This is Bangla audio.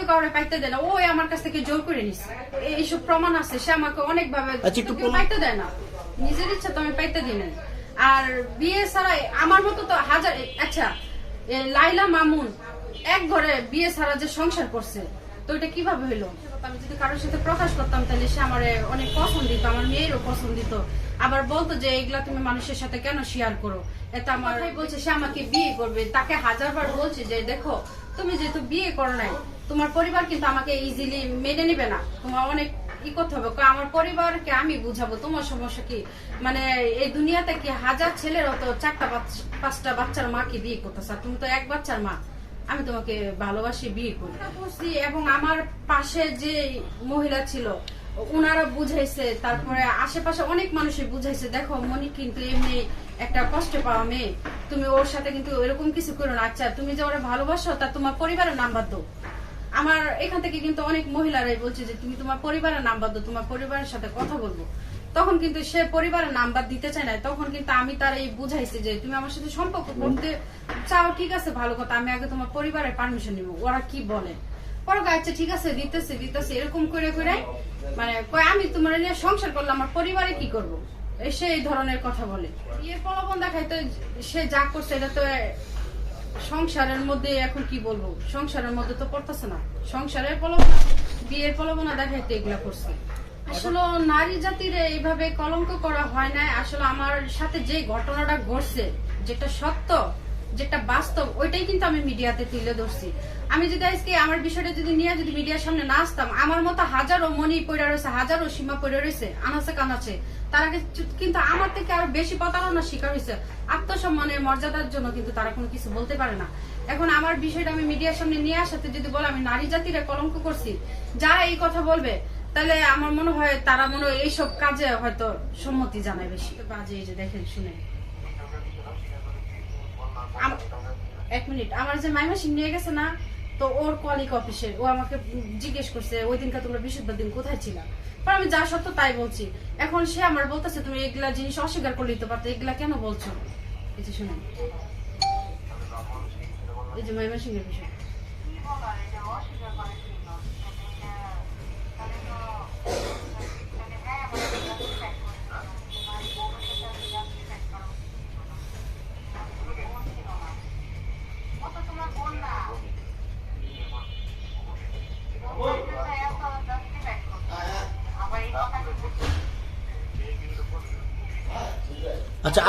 কাউরে পাইতে দেয় না, ওই আমার কাছ থেকে জোর করে নিছে, এইসব প্রমাণ আছে। সে আমাকে অনেক ভাবে পাইতে দেয় না, নিজের ইচ্ছা তো আমি পাইতে দিই না। আর বিয়ে ছাড়া আমার মতো তো হাজার, আচ্ছা লাইলা মামুন এক ঘরে বিয়ে ছাড়া যে সংসার করছে, তো এটা কিভাবে হইলো? আমি যদি কারোর সাথে প্রকাশ করতাম তাহলে সে আমার অনেক পছন্দ দিত, আমার মেয়েরও পছন্দ দিত। আবার বলতো যে এগুলা তুমি মানুষের সাথে কেন শেয়ার করো, এটা আমার ভাই বলছে সে আমাকে বিয়ে করবে। তাকে হাজারবার বলছে যে দেখো তুমি যেহেতু বিয়ে করো নাই, তোমার পরিবার কিন্তু আমাকে ইজিলি মেনে নিবে না, তোমার অনেক ই করতে হবে। আমার পরিবারকে আমি বুঝাবো, তোমার সমস্যা কি? মানে এই দুনিয়াতে কি হাজার ছেলের তো 4-5টা বাচ্চার মাকে বিয়ে করতেছ, তুমি তো এক বাচ্চার মা। আমি তোমাকে ভালোবাসি, বিয়ে করছি। এবং আমার পাশে যে মহিলা ছিল উনারা বুঝাইছে, তারপরে আশেপাশে অনেক মানুষই বুঝাইছে, দেখো মনি কিন্তু এমনি একটা কষ্ট পাওয়া মেয়ে, তুমি ওর সাথে কিন্তু এরকম কিছু করো না। আচ্ছা তুমি যে ওরা ভালোবাসো তা তোমার পরিবারের নাম্বার দাও। আমার এখান থেকে কিন্তু অনেক মহিলারাই বলছে যে তুমি তোমার পরিবারের নাম্বার দাও, তোমার পরিবারের সাথে কথা বলবো। তখন কিন্তু সে পরিবারের নাম্বার দিতে চায় না। তখন কিন্তু আমি তার এই বুঝাইছি যে তুমি আমার সাথে সম্পর্ক করতে চাও, ঠিক আছে ভালো কথা, আমি আগে তোমার পরিবারের পারমিশন নিবো, ওরা কি বলে। পরে আচ্ছা ঠিক আছে দিতেছে এরকম করে করে মানে আমি তোমার নিয়ে সংসার করলাম, আমার পরিবারে কি করবো, সে এই ধরনের কথা বলে। বিয়ের প্রলোভন দেখায় তো সে যা করছে এটা তো সংসারের মধ্যে, এখন কি বলবো, সংসারের মধ্যে তো পড়তেছে না, সংসারের প্রলোভন, বিয়ের প্রলোভন দেখাইতে এগুলা করছে। আসলে নারী জাতির এইভাবে কলঙ্ক করা হয় না। আসলে আমার সাথে যে ঘটনাটা ঘটছে, যেটা সত্য, যেটা বাস্তব, ওইটাই কিন্তু আমি মিডিয়াতে তুলে ধরছি। আমি যদি আজকে আমার বিষয়টা যদি নিয়ে যদি মিডিয়ার সামনে না আসতাম, আমার মতো হাজারো মনি পড়ে রয়েছে, হাজারো সীমা পড়ে রয়েছে, আনাচে কানাচে, তারা কিন্তু আমার থেকে আরো বেশি প্রতারণার শিকার হয়েছে। আত্মসম্মানের মর্যাদার জন্য কিন্তু তারা কোনো কিছু বলতে পারে না। এখন আমার বিষয়টা আমি মিডিয়ার সামনে নিয়ে আসাতে যদি বলে আমি নারী জাতিরে কলঙ্ক করছি, যারা এই কথা বলবে তাহলে আমার মনে হয় তারা মনে হয় এইসব কাজে হয়তো সম্মতি জানায় বেশি। বাজে এই যে দেখেন শুনে, এক মিনিট, আমার যে মাইমা সিং নিয়ে গেছে না, তো ওর কলিগ অফিসের, ও আমাকে জিজ্ঞেস করছে ওই দিনকার তোমরা বৃহস্পতিবার দিন কোথায় ছিল। পর আমি যা সত্য তাই বলছি। এখন সে আমার বলতেছে তুমি এগুলা জিনিস অস্বীকার করে দিতে পারতো, এগুলা কেন বলছো? এই যে শুনেন, এই যে মাইমা সিং এর বিষয়। আচ্ছা।